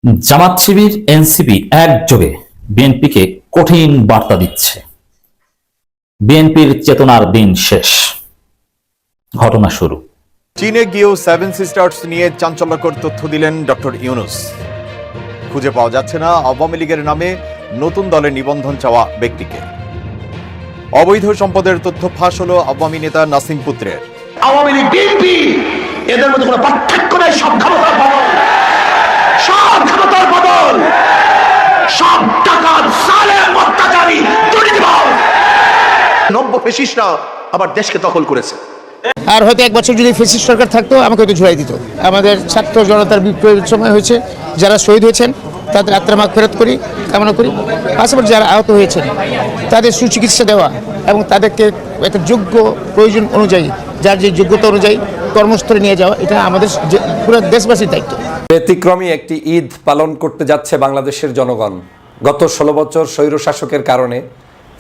Jamaat Shibir NCP একযোগে বিএনপিকে কঠিন বার্তা দিচ্ছে। বিএনপির চেতনার দিন শেষ। ঘটনা শুরু। চীনে গিয়েও সেভেন সিস্টার্স নিয়ে চাঞ্চল্যকর তথ্য দিলেন ডক্টর ইউনূস। খুঁজে পাওয়া যাচ্ছে না আওয়ামী লীগের নামে নতুন দলে নিবন্ধন চাওয়া ব্যক্তিকে। অবৈধ সম্পদের তথ্য ফাঁস হলো আওয়ামী নেতা নাসিম পুত্রের। আওয়ামী লীগ বিএনপি এদের মধ্যে কোনো পার্থক্য নেই। সব ক্ষমতার বদল, সব ক্ষমতার বদল, সব টাকা জালেম অত্যাচারী দুর্নীতিবাজ নব্য ফ্যাসিস্টরা আবার দেশকে দখল করেছে। আর হয়তো এক বছর যদি ফ্যাসিস্ট সরকার থাকতো আমাকে হয়তো ঝুলাই দিত। আমাদের ছাত্র জনতার বিপ্লবের সময় হয়েছে, যারা শহীদ হয়েছেন তাদের আত্মার মাগফিরাত করি, কামনা করি। পাশাপাশি যারা আহত হয়েছেন তাদের সুচিকিৎসা দেওয়া এবং তাদেরকে একটা যোগ্য প্রয়োজন অনুযায়ী, যার যে যোগ্যতা অনুযায়ী কর্মস্থলে নিয়ে যাওয়া, এটা আমাদের পুরো দেশবাসীর দায়িত্ব। ব্যতিক্রমী একটি ঈদ পালন করতে যাচ্ছে বাংলাদেশের জনগণ। গত 16 বছর স্বৈরশাসকের কারণে,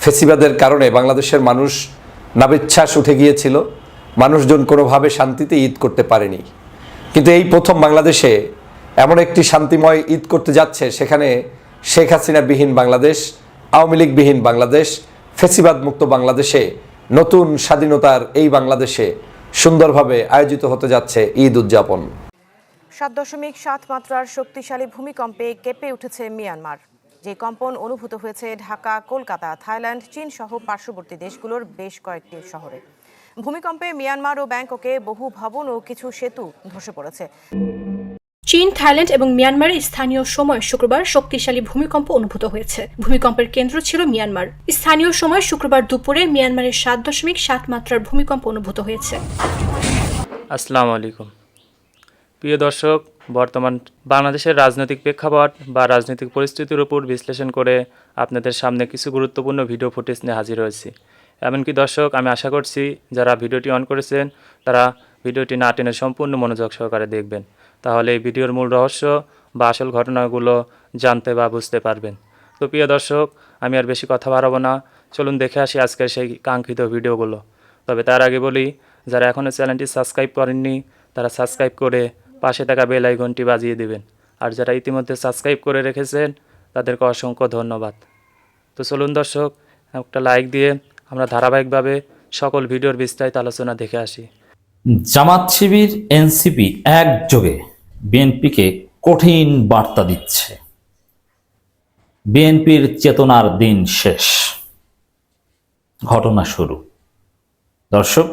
ফেসিবাদের কারণে বাংলাদেশের মানুষ নাবিচ্ছাস উঠে গিয়েছিল। মানুষজন কোনোভাবে শান্তিতে ঈদ করতে পারেনি। কিন্তু এই প্রথম বাংলাদেশে এমন একটি শান্তিময় ঈদ করতে যাচ্ছে, সেখানে শেখ হাসিনা বিহীন বাংলাদেশ, আওয়ামী লীগ বিহীন বাংলাদেশ, ফেসিবাদ মুক্ত বাংলাদেশে, নতুন স্বাধীনতার এই বাংলাদেশে সুন্দরভাবে আয়োজিত হতে যাচ্ছে ঈদ উদযাপন। 7.7 মাত্রার শক্তিশালী ভূমিকম্পে কেঁপে উঠেছে মিয়ানমার। যে কম্পন অনুভূত হয়েছে ঢাকা, কলকাতা, থাইল্যান্ড, চীন সহ পার্শ্ববর্তী দেশগুলোর বেশ কয়েকটি শহরে। ভূমিকম্পে মিয়ানমার ও ব্যাংককে বহু ভবন ও কিছু সেতু ধসে পড়েছে। চীন, থাইল্যান্ড এবং মিয়ানমারে স্থানীয় সময় শুক্রবার শক্তিশালী ভূমিকম্প অনুভূত হয়েছে। ভূমিকম্পের কেন্দ্র ছিল মিয়ানমার। স্থানীয় সময় শুক্রবার দুপুরে মিয়ানমারের 7.7 মাত্রার ভূমিকম্প অনুভূত হয়েছে। আসসালামু আলাইকুম প্রিয় দর্শক, বর্তমান বাংলাদেশের রাজনৈতিক প্রেক্ষাপট বা রাজনৈতিক পরিস্থিতির উপর বিশ্লেষণ করে আপনাদের সামনে কিছু গুরুত্বপূর্ণ ভিডিও ফুটেজ নিয়ে হাজির হয়েছি। এমনকি দর্শক, আমি আশা করছি যারা ভিডিওটি অন করেছেন তারা ভিডিওটি না টেনে সম্পূর্ণ মনোযোগ সহকারে দেখবেন। তাহলে এই ভিডিওর মূল রহস্য বা আসল ঘটনাগুলো জানতে বা বুঝতে পারবেন। তো প্রিয় দর্শক, আমি আর বেশি কথা বাড়াবো না, চলুন দেখে আসি আজকের সেই কাঙ্ক্ষিত ভিডিওগুলো। তবে তার আগে বলি, যারা এখনও চ্যানেলটি সাবস্ক্রাইব করেননি তারা সাবস্ক্রাইব করে পাশে থাকা বেল আইকনটি বাজিয়ে দেবেন। আর যারা ইতিমধ্যে সাবস্ক্রাইব করে রেখেছেন তাদেরকে অসংখ্য ধন্যবাদ। তো চলুন দর্শক, একটা লাইক দিয়ে আমরা ধারাবাহিকভাবে সকল ভিডিওর বিস্তারিত আলোচনা দেখে আসি। জামাত শিবির এনসিপি একযোগে বিএনপিকে কঠিন বার্তা দিচ্ছে। বিএনপির চেতনার দিন শেষ। ঘটনা শুরু। দর্শক,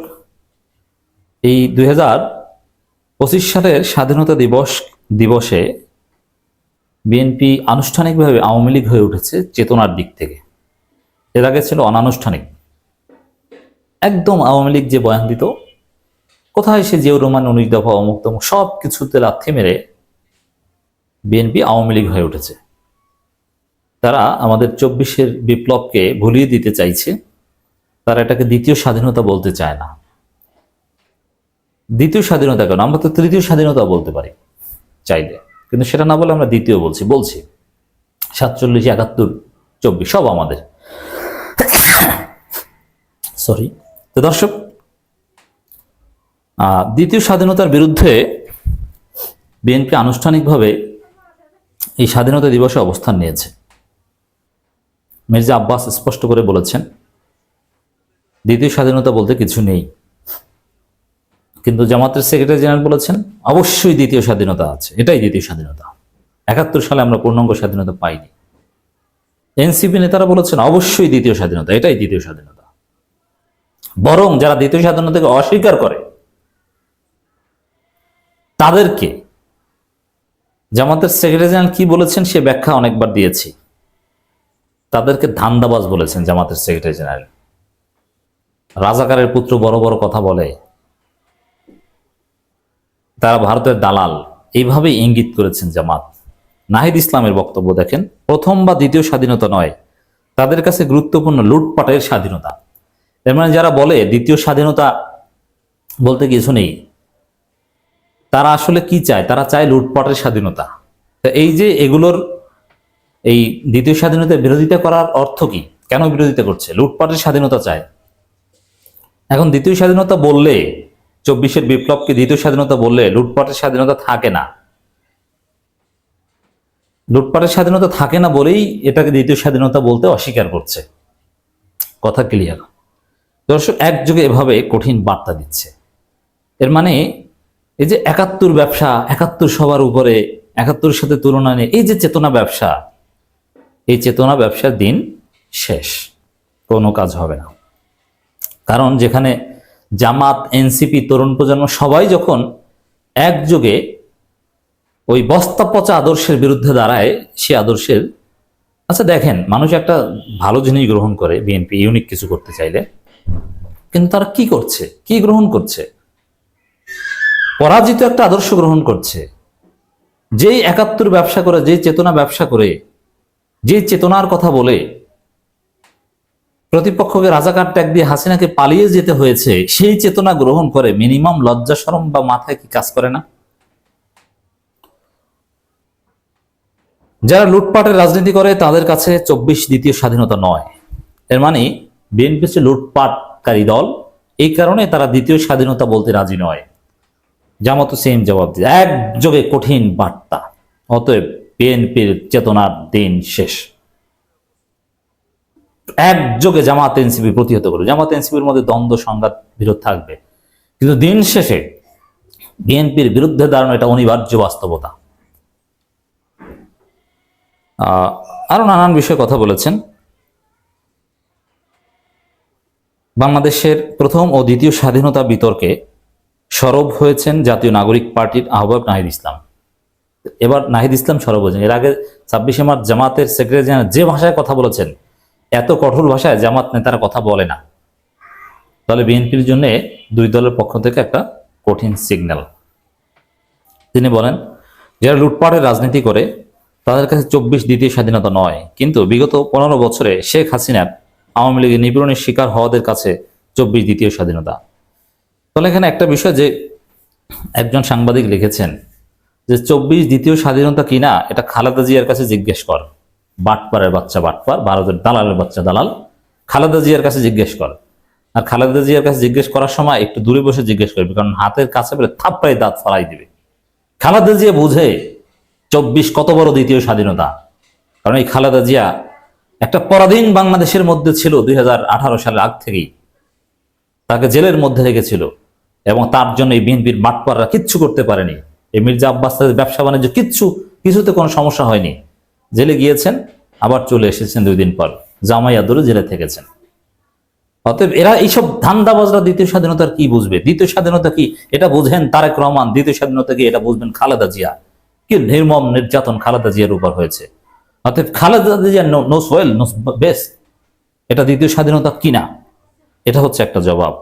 এই 2025 সালের স্বাধীনতা দিবসে বিএনপি আনুষ্ঠানিকভাবে আওয়ামী লীগ হয়ে উঠেছে চেতনার দিক থেকে। এর আগে ছিল অনানুষ্ঠানিক, একদম আওয়ামী লীগ যে বয়ান দিত, কোথায় সে জিয়াউর রহমান 19 দফা অমুক তমুক সব কিছুতে লাথি মেরে বিএনপি আওয়ামী লীগ হয়ে উঠেছে। তারা আমাদের 24-এর বিপ্লবকে ভুলিয়ে দিতে চাইছে। তারা এটাকে দ্বিতীয় স্বাধীনতা বলতে চায় না। দ্বিতীয় স্বাধীনতা কেন? আমরা তো তৃতীয় স্বাধীনতা বলতে পারি চাইলে, কিন্তু সেটা না বলে আমরা দ্বিতীয় বলছি। 47, 71, 24 সব আমাদের। সরি। তো দর্শক, দ্বিতীয় স্বাধীনতার বিরুদ্ধে বিএনপি আনুষ্ঠানিকভাবে এই স্বাধীনতা দিবসে অবস্থান নিয়েছে। মির্জা আব্বাস স্পষ্ট করে বলেছেন দ্বিতীয় স্বাধীনতা বলতে কিছু নেই। কিন্তু জামাতের সেক্রেটারি জেনারেল বলেছেন অবশ্যই দ্বিতীয় স্বাধীনতা আছে, এটাই দ্বিতীয় স্বাধীনতা। 71 সালে আমরা পূর্ণাঙ্গ স্বাধীনতা পাইনি। এনসিপি নেতারা বলেছেন অবশ্যই দ্বিতীয় স্বাধীনতা, এটাই দ্বিতীয় স্বাধীনতা। বরং যারা দ্বিতীয় স্বাধীনতাকে অস্বীকার করে তাদেরকে জামাতের সেক্রেটারি জেনারেল কি বলেছেন সে ব্যাখ্যা অনেকবার দিয়েছি। তাদেরকে ধান্দাবাজ বলেছেন জামাতের সেক্রেটারি জেনারেল। রাজাকারের পুত্র বড় বড় কথা বলে, তারা ভারতের দালাল, এইভাবেই ইঙ্গিত করেছেন জামাত। নাহিদ ইসলামের বক্তব্য দেখেন, প্রথম বা দ্বিতীয় স্বাধীনতা নয়, তাদের কাছে গুরুত্বপূর্ণ লুটপাটের স্বাধীনতা। এর মানে যারা বলে দ্বিতীয় স্বাধীনতা বলতে কিছু নেই, তারা আসলে কি চায়? তারা চায় লুটপাটের স্বাধীনতা। এই যে এগুলোর এই দ্বিতীয় স্বাধীনতার বিরোধিতা করার অর্থ কি? কেন বিরোধিতা করছে? লুটপাটের স্বাধীনতা চায়। এখন দ্বিতীয় স্বাধীনতা বললে, 24-এর বিপ্লবকে দ্বিতীয় স্বাধীনতা বললে লুটপাটের স্বাধীনতা থাকে না। লুটপাটের স্বাধীনতা থাকে না বলেই এটাকে দ্বিতীয় স্বাধীনতা বলতে অস্বীকার করছে। কথা ক্লিয়ার? দর্শক, একযোগে এভাবে কঠিন বার্তা দিচ্ছে। এর মানে এই যে ৭১ ব্যবসা, ৭১ সবার উপরে, ৭১ সাথে তুলনা নেই, এই যে চেতনা ব্যবসা, এই চেতনা ব্যবসার দিন শেষ, কোনো কাজ হবে না। কারণ যেখানে জামাত, এনসিপি, তরুণ প্রজন্ম সবাই যখন একযোগে ওই বস্তা পচা আদর্শের বিরুদ্ধে দাঁড়ায়, সে আদর্শের, আচ্ছা দেখেন, মানুষ একটা ভালো জিনিস গ্রহণ করে, বিএনপি ইউনিক কিছু করতে চাইলে, কিন্তু তারা কি করছে, কি গ্রহণ করছে? পরাজিত একটা আদর্শ গ্রহণ করছে। যেই ৭১ ব্যবসা করে, যেই চেতনা ব্যবসা করে, যে চেতনার কথা বলে প্রতিপক্ষকে রাজাকার ট্যাগ দিয়ে হাসিনাকে পালিয়ে যেতে হয়েছে, সেই চেতনা গ্রহণ করে মিনিমাম লজ্জা শরম বা মাথায় কি কাজ করে না? যারা লুটপাটের রাজনীতি করে তাদের কাছে ২৪ দ্বিতীয় স্বাধীনতা নয়। এর মানে বিএনপি হচ্ছে লুটপাটকারী দল, এই কারণে তারা দ্বিতীয় স্বাধীনতা বলতে রাজি নয়। জামাত সেম জবাব দিয়ে একযোগে কঠিন বার্তা। অতএব বিএনপির চেতনার দিন শেষ। একযোগে জামাত এনসিপি প্রতিহত করবে। জামাত এনসিপির মধ্যে দ্বন্দ্ব, সংঘাত, বিরোধ থাকবে, কিন্তু দিন শেষে বিএনপির বিরুদ্ধে দাঁড়ানো এটা অনিবার্য বাস্তবতা। আরো নানান বিষয়ে কথা বলেছেন। বাংলাদেশের প্রথম ও দ্বিতীয় স্বাধীনতা বিতর্কে সরব হয়েছেন জাতীয় নাগরিক পার্টির আহ্বায়ক নাহিদ ইসলাম। এবার নাহিদ ইসলাম সরব হয়েছেন। এর আগে ২৬শে মার্চ জামাতের সেক্রেটারি জেনারেল যে ভাষায় কথা বলেছেন, এত কঠোর ভাষায় জামাত নেতারা কথা বলে না। তাহলে বিএনপির জন্য দুই দলের পক্ষ থেকে একটা কঠিন সিগন্যাল। তিনি বলেন, যারা লুটপাটের রাজনীতি করে তাদের কাছে ২৪ দ্বিতীয় স্বাধীনতা নয়, কিন্তু বিগত ১৫ বছরে শেখ হাসিনার আওয়ামী লীগের নিপীড়নের শিকার হওয়াদের কাছে ২৪ দ্বিতীয় স্বাধীনতা। তাহলে এখানে একটা বিষয়, যে একজন সাংবাদিক লিখেছেন যে ২৪ দ্বিতীয় স্বাধীনতা কিনা এটা খালেদা জিয়ার কাছে জিজ্ঞেস কর। বাটপারের বাচ্চা বাটপার, ভারতের দালালের বাচ্চা দালাল, খালেদা জিয়ার কাছে জিজ্ঞেস কর। আর খালেদা জিয়ার কাছে জিজ্ঞেস করার সময় একটু দূরে বসে জিজ্ঞেস করবে, কারণ হাতের কাছে পেলে থাপ্পড়াই দাঁত ফালাই দিবে। খালেদা জিয়া বুঝে ২৪ কত বড় দ্বিতীয় স্বাধীনতা। কারণ এই খালেদা জিয়া একটা পরাধীন বাংলাদেশের মধ্যে ছিল ২০১৮ সালের আগ থেকেই, তাকে জেলের মধ্যে রেখেছিল, এবং তার জন্য এই বিএনপির বাটপাররা কিচ্ছু করতে পারেনি। এই মির্জা আব্বাস তাদের ব্যবসা বাণিজ্য কিছুতে কোনো সমস্যা হয়নি। জেলে গিয়েছেন, আবার চলে এসেছেন ২ দিন পর, জামাই আদরে জেলে থেকেছেন। অতএব এরা এইসব ধান্দাবাজরা দ্বিতীয় স্বাধীনতার কি বুঝবে? দ্বিতীয় স্বাধীনতা কি এটা বুঝেন তারেক রহমান, দ্বিতীয় স্বাধীনতা কি এটা বুঝবেন খালেদা জিয়া। কি নির্মম নির্যাতন খালেদা জিয়ার উপর হয়েছে। অতএব Khaleda Zia knows well knows best এটা দ্বিতীয় স্বাধীনতা কিনা, এটা হচ্ছে একটা জবাব।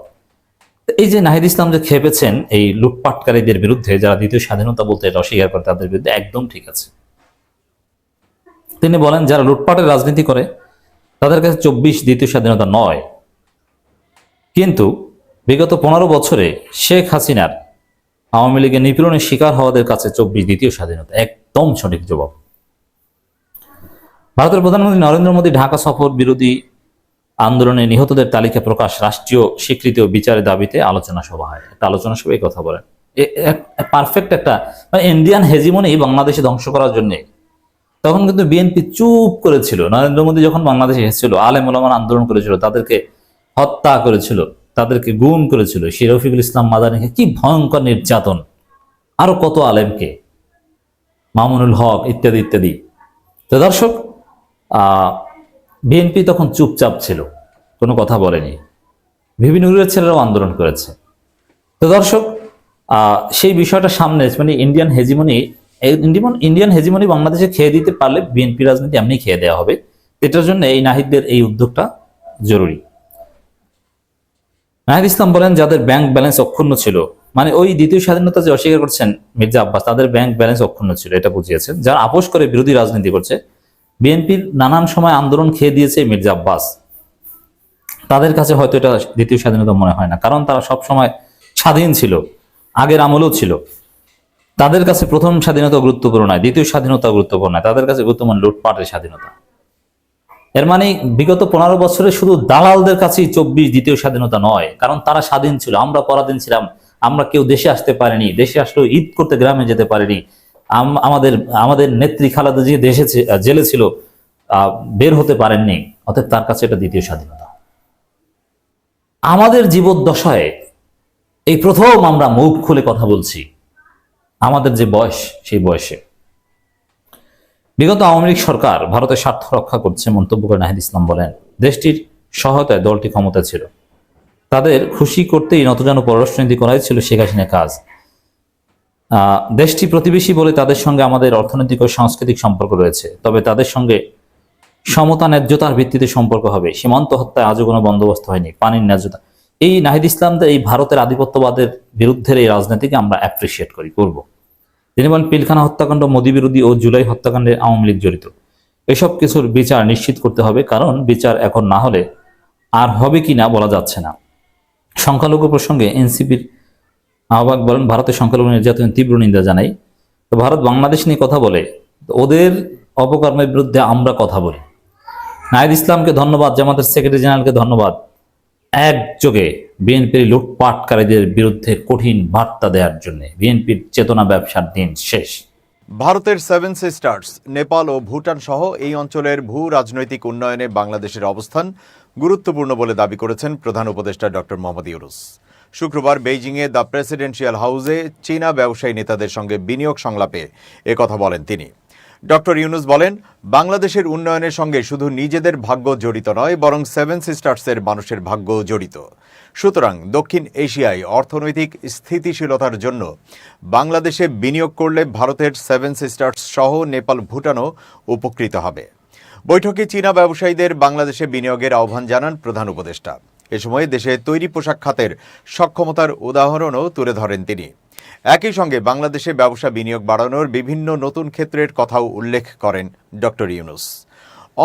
এই যে নাহিদ ইসলাম যে খেপেছেন এই লুটপাটকারীদের বিরুদ্ধে, যারা দ্বিতীয় স্বাধীনতা বলতে এটা অস্বীকার করে, তাদের বিরুদ্ধে একদম ঠিক আছে। তিনি বলেন, যারা লুটপাটের রাজনীতি করে তাদের কাছে ২৪ দ্বিতীয় স্বাধীনতা নয়, কিন্তু বিগত ১৫ বছরে শেখ হাসিনার আওয়ামী লীগের নিপীড়নের শিকার হওয়াদের কাছে ২৪ দ্বিতীয় স্বাধীনতা। একদম সঠিক জবাব। ভারতের প্রধানমন্ত্রী নরেন্দ্র মোদী ঢাকা সফর বিরোধী আন্দোলনে নিহতদের তালিকা প্রকাশ, রাষ্ট্রীয় স্বীকৃতি ও বিচারের দাবিতে আলোচনা সভা হয়। একটা আলোচনা সভায় কথা বলেন, পারফেক্ট একটা মানে ইন্ডিয়ান হেজিমনি বাংলাদেশে ধ্বংস করার জন্য। তখন কিন্তু বিএনপি চুপ করেছিল। নরেন্দ্র মোদী যখন বাংলাদেশে এসেছিল, আলেম ওলামার আন্দোলন করেছিল, তাদেরকে হত্যা করেছিল, তাদেরকে গুম করেছিল। সেই রফিকুল ইসলাম মাদানিকে কি ভয়ঙ্কর নির্যাতন, আরো কত আলেমকে, মামুনুল হক ইত্যাদি ইত্যাদি। তো দর্শক, বিএনপি তখন চুপচাপ ছিল, কোনো কথা বলেনি। ভিপি নুরের ছেলেরাও আন্দোলন করেছে। তো দর্শক, সেই বিষয়টা সামনে, মানে ইন্ডিয়ান হেজিমনি বাংলাদেশে খেয়ে দিতে পারলে বিএনপি রাজনীতি এমনি খেয়ে দেওয়া হবে। এটার জন্য এই নাহিদদের এই উদ্যোগটা জরুরি। নাহিদ ইসলাম বলেন, যাদের ব্যাংক ব্যালেন্স অক্ষুণ্ণ ছিল, মানে ওই দ্বিতীয় স্বাধীনতা যে অস্বীকার করছেন মির্জা আব্বাস, তাদের ব্যাংক ব্যালেন্স অক্ষুণ্ণ ছিল, এটা বুঝিয়েছেন। যারা আপোষ করে বিরোধী রাজনীতি করছে, বিএনপির নানান সময় আন্দোলন খেয়ে দিয়েছে মির্জা আব্বাস, তাদের কাছে হয়তো এটা দ্বিতীয় স্বাধীনতা মনে হয় না, কারণ তারা সব সময় স্বাধীন ছিল, আগের আমলেও ছিল। তাদের কাছে প্রথম স্বাধীনতা গুরুত্বপূর্ণ নয়, দ্বিতীয় স্বাধীনতা গুরুত্বপূর্ণ নয়, তাদের কাছে গুরুত্বপূর্ণ লুটপাটের স্বাধীনতা। এর মানে বিগত ১৫ বছরে শুধু দালালদের কাছেই ২৪ দ্বিতীয় স্বাধীনতা নয়, কারণ তারা স্বাধীন ছিল, আমরা পরাধীন ছিলাম। আমরা কেউ দেশে আসতে পারিনি, দেশে আসলেও ঈদ করতে গ্রামে যেতে পারিনি। আমাদের আমাদের নেত্রী খালেদা জিয়া দেশে জেলে ছিল, বের হতে পারেননি, অতএব তার কাছে এটা দ্বিতীয় স্বাধীনতা। আমাদের জীবদ্দশায় এই প্রথম আমরা মুখ খুলে কথা বলছি, আমাদের যে বয়স সেই বয়সে। বিগত আওয়ামী লীগ সরকার ভারতের স্বার্থ রক্ষা করছে মন্তব্য করে নাহিদ ইসলাম বলেন, দেশটির সহায়তায় দলটি ক্ষমতা ছিল, তাদের খুশি করতেই নতজানু পররাষ্ট্রনীতি করাই ছিল শেখ হাসিনার কাজ। দেশটি প্রতিবেশী বলে তাদের সঙ্গে আমাদের অর্থনৈতিক ও সাংস্কৃতিক সম্পর্ক রয়েছে, তবে তাদের সঙ্গে সমতা ন্যায্যতার ভিত্তিতে সম্পর্ক হবে। সীমান্ত হত্যায় আজও কোনো বন্দোবস্ত হয়নি, পানির ন্যায্যতা। এই নাহিদ ইসলাম এই ভারতের আধিপত্যবাদের বিরুদ্ধে এই রাজনীতিকে আমরা অ্যাপ্রিসিয়েট করব। তিনি বলেন, পিলখানা হত্যাকাণ্ড, মোদী বিরোধী ও জুলাই হত্যাকাণ্ডে আওয়ামী লীগ জড়িত। এসব কিছুর বিচার নিশ্চিত করতে হবে, কারণ বিচার এখন না হলে আর হবে কিনা বলা যাচ্ছে না। সংখ্যালঘু প্রসঙ্গে এনসিপির আহ্বায়ক বলেন, ভারতের সংখ্যালঘু নির্যাতনের তীব্র নিন্দা জানাই। তো ভারত বাংলাদেশ নিয়ে কথা বলে, ওদের অপকর্মের বিরুদ্ধে আমরা কথা বলি। নাহিদ ইসলামকে ধন্যবাদ, জামাতের সেক্রেটারি জেনারেলকে ধন্যবাদ, একযোগে বিএনপির লুটপাটকারীদের বিরুদ্ধে কঠিন বার্তা দেওয়ার জন্য। বিএনপির চেতনা ব্যবসার দিন শেষ। ভারতের সেভেন সিস্টার্স, নেপাল ও ভুটান সহ এই অঞ্চলের ভূ রাজনৈতিক উন্নয়নে বাংলাদেশের অবস্থান গুরুত্বপূর্ণ বলে দাবি করেছেন প্রধান উপদেষ্টা ডক্টর মোহাম্মদ ইউনূস। শুক্রবার বেইজিংয়ে দ্য প্রেসিডেন্সিয়াল হাউসে চীনা ব্যবসায়ী নেতাদের সঙ্গে বিনিয়োগ সংলাপে একথা বলেন তিনি। ডক্টর ইউনূস বলেন, বাংলাদেশের উন্নয়নের সঙ্গে শুধু নিজেদের ভাগ্য জড়িত নয়, বরং সেভেন সিস্টার্সের মানুষের ভাগ্য জড়িত। সুতরাং দক্ষিণ এশিয়ায় অর্থনৈতিক স্থিতিশীলতার জন্য বাংলাদেশে বিনিয়োগ করলে ভারতের সেভেন সিস্টার্স সহ নেপাল, ভুটানও উপকৃত হবে। বৈঠকে চীনা ব্যবসায়ীদের বাংলাদেশে বিনিয়োগের আহ্বান জানান প্রধান উপদেষ্টা। এ সময় দেশে তৈরি পোশাক খাতের সক্ষমতার উদাহরণও তুলে ধরেন তিনি। একই সঙ্গে বাংলাদেশে ব্যবসা বিনিয়োগ বাড়ানোর বিভিন্ন নতুন ক্ষেত্রের কথাও উল্লেখ করেন ডক্টর ইউনূস।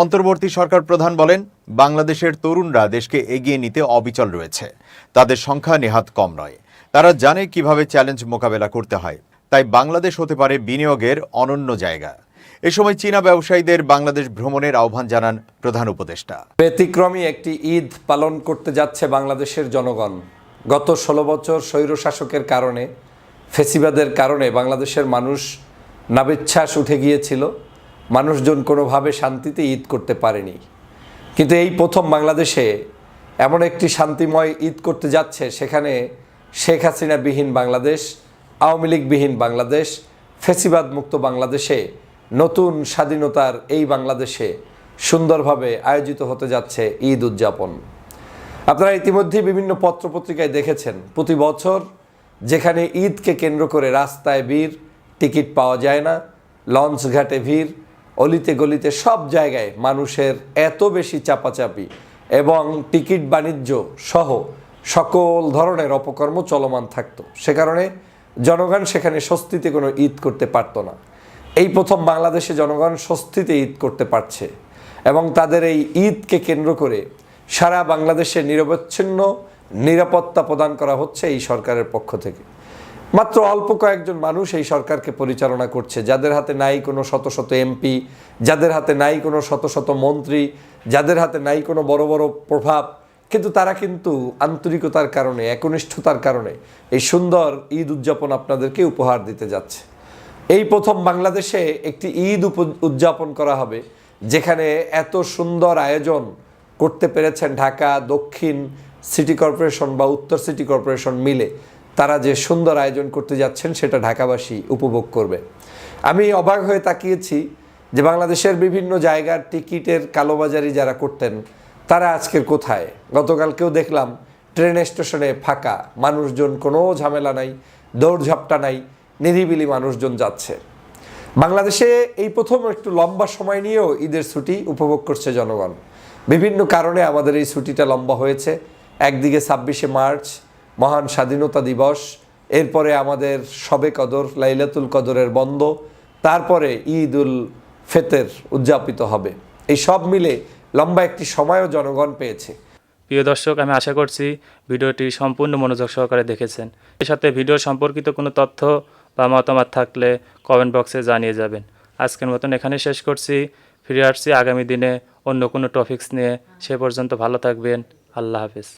অন্তর্বর্তী সরকার প্রধান বলেন, বাংলাদেশের তরুণরা দেশকে এগিয়ে নিতে অবিচল রয়েছে। তাদের সংখ্যা নেহাত কম নয়। তারা জানে কিভাবে চ্যালেঞ্জ মোকাবেলা করতে হয়। তাই বাংলাদেশ হতে পারে বিনিয়োগের অনন্য জায়গা। এ সময় চীনা ব্যবসায়ীদের বাংলাদেশ ভ্রমণের আহ্বান জানান প্রধান উপদেষ্টা। ব্যতিক্রমী একটি ঈদ পালন করতে যাচ্ছে বাংলাদেশের জনগণ। গত 16 বছর স্বৈরশাসকের কারণে, ফেসিবাদের কারণে বাংলাদেশের মানুষ নাবিচ্ছাস উঠে গিয়েছিল। মানুষজন কোনোভাবে শান্তিতে ঈদ করতে পারেনি। কিন্তু এই প্রথম বাংলাদেশে এমন একটি শান্তিময় ঈদ করতে যাচ্ছে, সেখানে শেখ হাসিনা বিহীন বাংলাদেশ, আওয়ামী লীগ বিহীন বাংলাদেশ, ফেসিবাদ মুক্ত বাংলাদেশে, নতুন স্বাধীনতার এই বাংলাদেশে সুন্দরভাবে আয়োজিত হতে যাচ্ছে ঈদ উদযাপন। আপনারা ইতিমধ্যেই বিভিন্ন পত্রপত্রিকায় দেখেছেন, প্রতি বছর যেখানে ঈদকে কেন্দ্র করে রাস্তায় ভিড়, টিকিট পাওয়া যায় না, লঞ্চ ঘাটে ভিড়, অলিতে গলিতে সব জায়গায় মানুষের এত বেশি চাপাচাপি এবং টিকিট বাণিজ্য সহ সকল ধরনের অপকর্ম চলমান থাকতো। সে কারণে জনগণ সেখানে স্বস্তিতে কোনো ঈদ করতে পারত না। এই প্রথম বাংলাদেশে জনগণ স্বস্তিতে ঈদ করতে পারছে এবং তাদের এই ঈদকে কেন্দ্র করে সারা বাংলাদেশে নিরবচ্ছিন্ন নিরাপত্তা প্রদান করা হচ্ছে এই সরকারের পক্ষ থেকে। মাত্র অল্প কয়েকজন মানুষ এই সরকারকে পরিচালনা করছে, যাদের হাতে নাই কোনো শত শত এমপি, যাদের হাতে নাই কোনো শত শত মন্ত্রী, যাদের হাতে নাই কোনো বড় বড় প্রভাব, কিন্তু তারা কিন্তু আন্তরিকতার কারণে, একনিষ্ঠতার কারণে এই সুন্দর ঈদ উদযাপন আপনাদেরকে উপহার দিতে যাচ্ছে। এই প্রথম বাংলাদেশে একটি ঈদ উদযাপন করা হবে, যেখানে এত সুন্দর আয়োজন করতে পেরেছেন ঢাকা দক্ষিণ সিটি কর্পোরেশন বা উত্তর সিটি কর্পোরেশন মিলে। তারা যে সুন্দর আয়োজন করতে যাচ্ছেন সেটা ঢাকাবাসী উপভোগ করবে। আমি অবাক হয়ে তাকিয়েছি যে বাংলাদেশের বিভিন্ন জায়গার টিকিটের কালোবাজারি যারা করতেন তারা আজকের কোথায়। গতকালকেও দেখলাম ট্রেন স্টেশনে ফাঁকা, মানুষজন, কোনো ঝামেলা নাই, দৌড়ঝাপটা নাই, নিরিবিলি মানুষজন যাচ্ছে। বাংলাদেশে এই প্রথম একটু লম্বা সময় নিয়েও ঈদের ছুটি উপভোগ করছে জনগণ। বিভিন্ন কারণে আমাদের এই ছুটিটা লম্বা হয়েছে। একদিকে 26শে মার্চ মহান স্বাধীনতা দিবস, এরপরে আমাদের শবে কদর, লাইলাতুল কদরের বন্ধ, তারপরে ঈদ উল ফিতর উদযাপিত হবে। এই সব মিলে লম্বা একটি সময়ও জনগণ পেয়েছে। প্রিয় দর্শক, আমি আশা করছি ভিডিওটি সম্পূর্ণ মনোযোগ সহকারে দেখেছেন। এর সাথে ভিডিও সম্পর্কিত কোনো তথ্য বা মতামত থাকলে কমেন্ট বক্সে জানিয়ে যাবেন। আজকের মতন এখানে শেষ করছি। ফিরে আসছি আগামী দিনে অন্য কোনো টপিকস নিয়ে। সে পর্যন্ত ভালো থাকবেন। আল্লাহ হাফেজ।